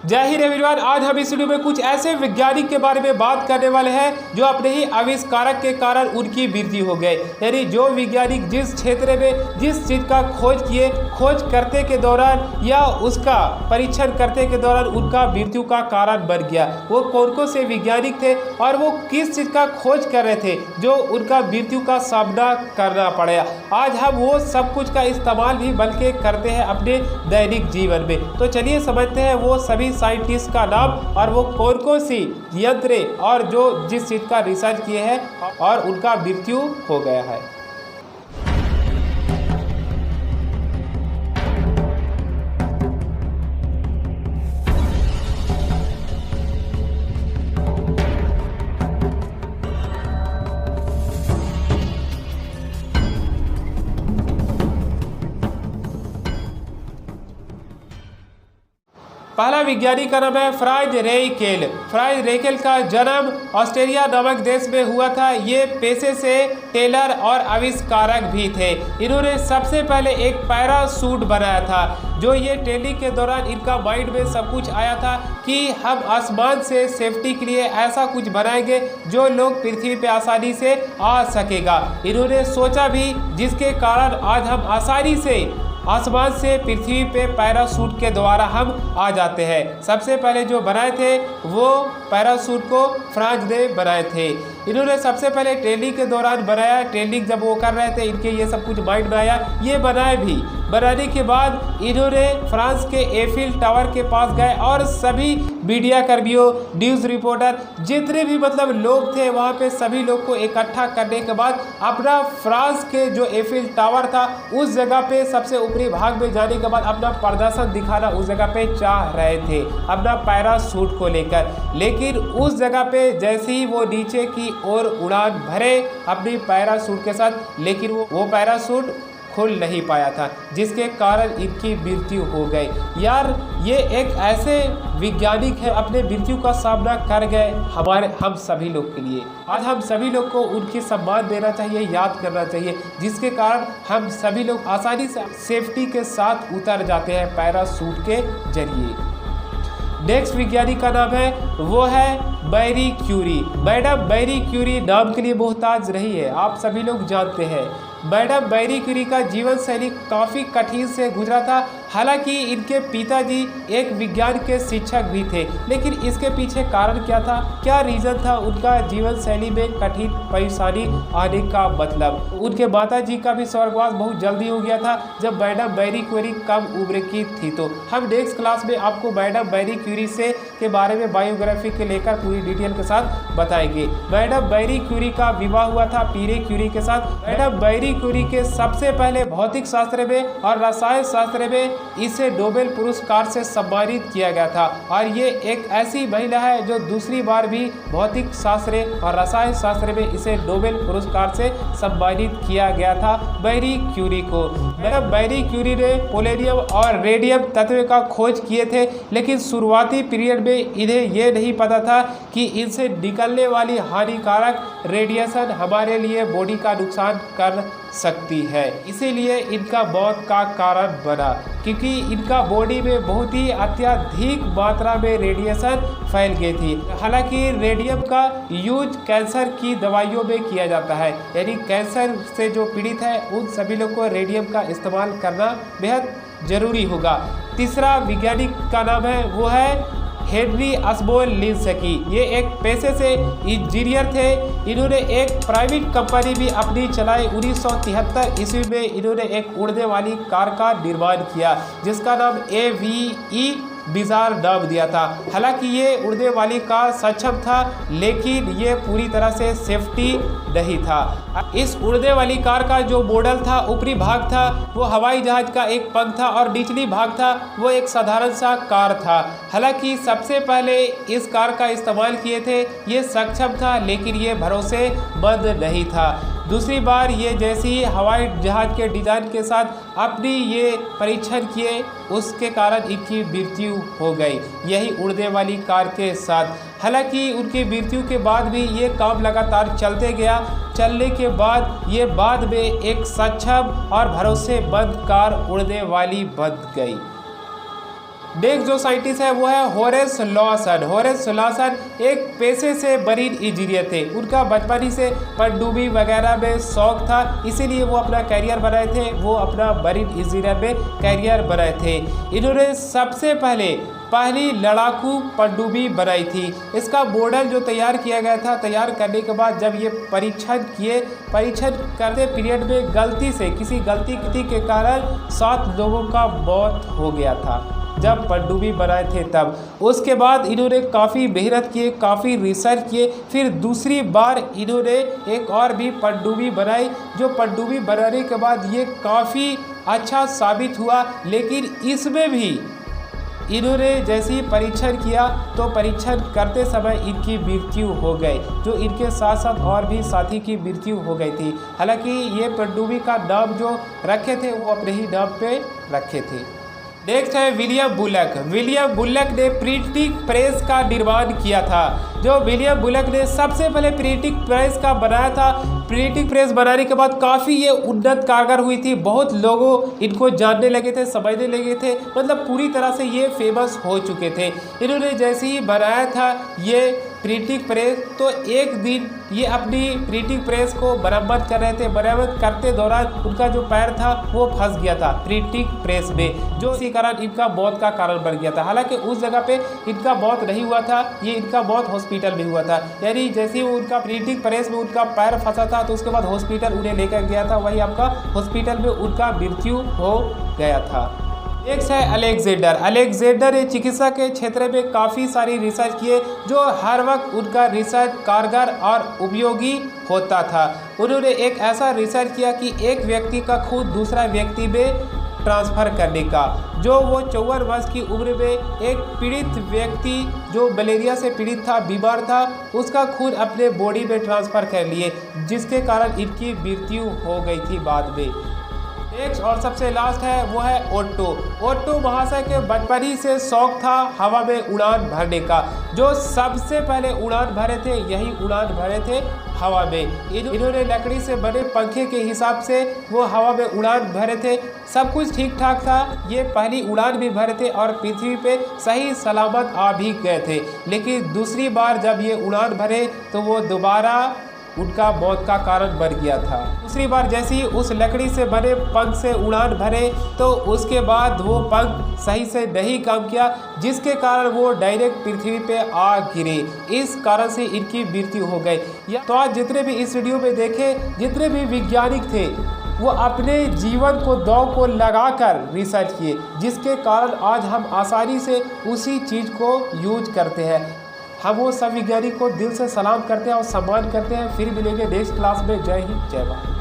जय हिंद एवरीवन। आज हम इस वीडियो में कुछ ऐसे वैज्ञानिक के बारे में बात करने वाले हैं जो अपने ही आविष्कारक के कारण उनकी मृत्यु हो गई। यानी जो वैज्ञानिक जिस क्षेत्र में जिस चीज का खोज किए, खोज करते के दौरान या उसका परीक्षण करते के दौरान उनका मृत्यु का कारण बन गया, वो कौन से वैज्ञानिक थे और वो किस चीज का खोज कर रहे थे जो उनका मृत्यु का सामना करना पड़ा। आज हम वो सब कुछ का इस्तेमाल भी बल्कि करते हैं अपने दैनिक जीवन में। तो चलिए समझते हैं वो सभी साइंटिस्ट का नाम और वो कौन सी यंत्र और जो जिस चीज का रिसर्च किए हैं और उनका मृत्यु हो गया है। पहला वैज्ञानिक का नाम है फ्रांज रेइकेल। फ्रांज रेइकेल का जन्म ऑस्ट्रेलिया नामक देश में हुआ था। ये पेशे से टेलर और आविष्कारक भी थे। इन्होंने सबसे पहले एक पैरासूट बनाया था जो ये ट्रेनिंग के दौरान इनका माइंड में सब कुछ आया था कि हम आसमान से सेफ्टी के लिए ऐसा कुछ बनाएंगे जो लोग पृथ्वी पे आसानी से आ सकेगा। इन्होंने सोचा भी जिसके कारण आज हम आसानी से आसमान से पृथ्वी पे पैरासूट के द्वारा हम आ जाते हैं। सबसे पहले जो बनाए थे वो पैरासूट को फ्रांज ने बनाए थे। इन्होंने सबसे पहले ट्रेनिंग के दौरान बनाया। ट्रेनिंग जब वो कर रहे थे इनके ये सब कुछ माइंड में आया, ये बनाए भी। बनाने के बाद इन्होंने फ्रांस के एफिल टावर के पास गए और सभी मीडिया कर्मियों, न्यूज़ रिपोर्टर, जितने भी मतलब लोग थे वहाँ पे सभी लोग को इकट्ठा करने के बाद अपना फ्रांस के जो एफिल टावर था उस जगह पे सबसे ऊपरी भाग में जाने के बाद अपना प्रदर्शन दिखाना उस जगह पे चाह रहे थे अपना पैरासूट को लेकर। लेकिन उस जगह पे जैसे ही वो नीचे की ओर उड़ान भरे अपनी पैरासूट के साथ, लेकिन वो पैरासूट खुल नहीं पाया था जिसके कारण इनकी मृत्यु हो गई। यार ये एक ऐसे वैज्ञानिक है अपने मृत्यु का सामना कर गए हम सभी लोग के लिए। आज हम सभी लोग को उनकी सम्मान देना चाहिए, याद करना चाहिए, जिसके कारण हम सभी लोग आसानी से सेफ्टी के साथ उतर जाते हैं पैरासूट के जरिए। नेक्स्ट वैज्ञानिक का नाम है वो है Marie Curie. Madam Marie Curie नाम के लिए मोहताज रही है, आप सभी लोग जानते हैं। मैडम मैरी क्यूरी का जीवन शैली काफ़ी कठिन से गुजरा था। हालांकि इनके पिताजी एक विज्ञान के शिक्षक भी थे, लेकिन इसके पीछे कारण क्या था, क्या रीज़न था उनका जीवन शैली में कठिन परेशानी आने का मतलब। उनके माताजी का भी स्वर्गवास बहुत जल्दी हो गया था जब मैडम मैरी क्यूरी कम उम्र की थी। तो हम नेक्स्ट क्लास में आपको मैडम मैरी क्यूरी से के बारे में बायोग्राफी के लेकर पूरी डिटेल के साथ बताएंगे। मैडम मैरी क्यूरी का विवाह हुआ था पीरे क्यूरी के साथ। मैडम मैरी क्यूरी के सबसे पहले भौतिक शास्त्र में और रसायन शास्त्र में इसे नोबेल पुरस्कार से सम्मानित किया गया था। और ये एक ऐसी महिला है जो दूसरी बार भी भौतिक शास्त्र और रसायन शास्त्र में इसे नोबेल पुरस्कार से सम्मानित किया गया था मैरी क्यूरी को। मैडम मैरी क्यूरी ने पोलोनियम और रेडियम तत्व का खोज किए थे, लेकिन शुरुआती पीरियड में इन्हें यह नहीं पता था कि इनसे निकलने वाली हानिकारक रेडिएशन हमारे लिए बॉडी का नुकसान कर सकती है। इसीलिए इनका मौत का कारण बना, क्योंकि इनका बॉडी में बहुत ही अत्यधिक मात्रा में रेडिएशन फैल गई थी। हालांकि रेडियम का यूज कैंसर की दवाइयों में किया जाता है, यानी कैंसर से जो पीड़ित है उन सभी लोग को रेडियम का इस्तेमाल करना बेहद जरूरी होगा। तीसरा वैज्ञानिक का नाम है वो है हेनरी अस्बोल लिंस्की। ये एक पेशे से इंजीनियर थे। इन्होंने एक प्राइवेट कंपनी भी अपनी चलाई। 1973 ईस्वी में इन्होंने एक उड़ने वाली कार का निर्माण किया जिसका नाम AVE बिजार नाम दिया था। हालांकि ये उड़ने वाली कार सक्षम था, लेकिन ये पूरी तरह से सेफ्टी नहीं था। इस उड़ने वाली कार का जो मॉडल था, ऊपरी भाग था वो हवाई जहाज का एक पंख था और निचली भाग था वो एक साधारण सा कार था। हालांकि सबसे पहले इस कार का इस्तेमाल किए थे, ये सक्षम था लेकिन ये भरोसेमंद नहीं था। दूसरी बार ये जैसे ही हवाई जहाज के डिज़ाइन के साथ अपनी ये परीक्षण किए उसके कारण इनकी मृत्यु हो गई, यही उड़ने वाली कार के साथ। हालांकि उनकी मृत्यु के बाद भी ये काम लगातार चलते गया। चलने के बाद ये बाद में एक सक्षम और भरोसेमंद कार उड़ने वाली बन गई। नेक्स्ट जो साइंटिस्ट है वो है होरेस लॉसन। होरेस लॉसन एक पेशे से मरीन इंजीनियर थे। उनका बचपन ही से पनडुब्बी वगैरह में शौक था, इसीलिए वो अपना कैरियर बनाए थे, वो अपना मरीन इंजीनियर में कैरियर बनाए थे। इन्होंने सबसे पहली लड़ाकू पनडुब्बी बनाई थी। इसका मॉडल जो तैयार किया गया था, तैयार करने के बाद जब ये परीक्षण करते पीरियड में किसी गलती के कारण 7 लोगों का मौत हो गया था जब पनडुब्बी बनाए थे तब। उसके बाद इन्होंने काफ़ी मेहनत किए, काफ़ी रिसर्च किए, फिर दूसरी बार इन्होंने एक और भी पनडुब्बी बनाई। जो पनडुब्बी बनाने के बाद ये काफ़ी अच्छा साबित हुआ, लेकिन इसमें भी इन्होंने जैसे ही परीक्षण किया तो परीक्षण करते समय इनकी मृत्यु हो गई, जो इनके साथ साथ और भी साथी की मृत्यु हो गई थी। हालांकि ये पनडुब्बी का नाम जो रखे थे वो अपने ही नाम पे रखे थे। नेक्स्ट है विलियम बुलक। विलियम बुलक ने प्रिंटिंग प्रेस का निर्माण किया था। जो विलियम बुलक ने सबसे पहले प्रिंटिंग प्रेस का बनाया था। प्रिंटिंग प्रेस बनाने के बाद काफ़ी ये उन्नत कारगर हुई थी, बहुत लोगों इनको जानने लगे थे, समझने लगे थे, मतलब पूरी तरह से ये फेमस हो चुके थे। इन्होंने जैसे ही बनाया था ये प्रिंटिंग प्रेस, तो एक दिन ये अपनी प्रिंटिंग प्रेस को मरम्मत कर रहे थे। मरम्मत करते दौरान उनका जो पैर था वो फंस गया था प्रिंटिंग प्रेस में, जो इसी कारण इनका मौत का कारण बन गया था। हालांकि उस जगह पे इनका मौत नहीं हुआ था, ये इनका मौत हॉस्पिटल में हुआ था। यानी जैसे ही उनका प्रिंटिंग प्रेस में उनका पैर फंसा था तो उसके बाद हॉस्पिटल उन्हें लेकर गया था, वही आपका हॉस्पिटल में उनका मृत्यु हो गया था। नेक्स्ट है अलेक्जेंडर। अलेक्जेंडर ने चिकित्सा के क्षेत्र में काफ़ी सारी रिसर्च किए, जो हर वक्त उनका रिसर्च कारगर और उपयोगी होता था। उन्होंने एक ऐसा रिसर्च किया कि एक व्यक्ति का खून दूसरा व्यक्ति में ट्रांसफ़र करने का। जो वो 54 वर्ष की उम्र में एक पीड़ित व्यक्ति जो मलेरिया से पीड़ित था, बीमार था, उसका खून अपने बॉडी में ट्रांसफ़र कर लिए, जिसके कारण इनकी मृत्यु हो गई थी बाद में। नेक्स्ट और सबसे लास्ट है वो है ओटो। ओटो महाशय के बचपन ही से शौक था हवा में उड़ान भरने का। जो सबसे पहले उड़ान भरे थे, यही उड़ान भरे थे हवा में। इन्होंने लकड़ी से बने पंखे के हिसाब से वो हवा में उड़ान भरे थे। सब कुछ ठीक ठाक था, ये पहली उड़ान भी भरे थे और पृथ्वी पे सही सलामत आ भी गए थे। लेकिन दूसरी बार जब ये उड़ान भरे तो वो दोबारा उनका मौत का कारण बन गया था। दूसरी बार जैसे ही उस लकड़ी से बने पंख से उड़ान भरे तो उसके बाद वो पंख सही से नहीं काम किया, जिसके कारण वो डायरेक्ट पृथ्वी पे आ गिरे। इस कारण से इनकी मृत्यु हो गई। तो आज जितने भी इस वीडियो में देखे, जितने भी वैज्ञानिक थे, वो अपने जीवन को दांव को लगाकर रिसर्च किए, जिसके कारण आज हम आसानी से उसी चीज़ को यूज करते हैं। हम वो सब वैज्ञानिक को दिल से सलाम करते हैं और सम्मान करते हैं। फिर मिलेंगे नेक्स्ट क्लास में। जय हिंद, जय भारत।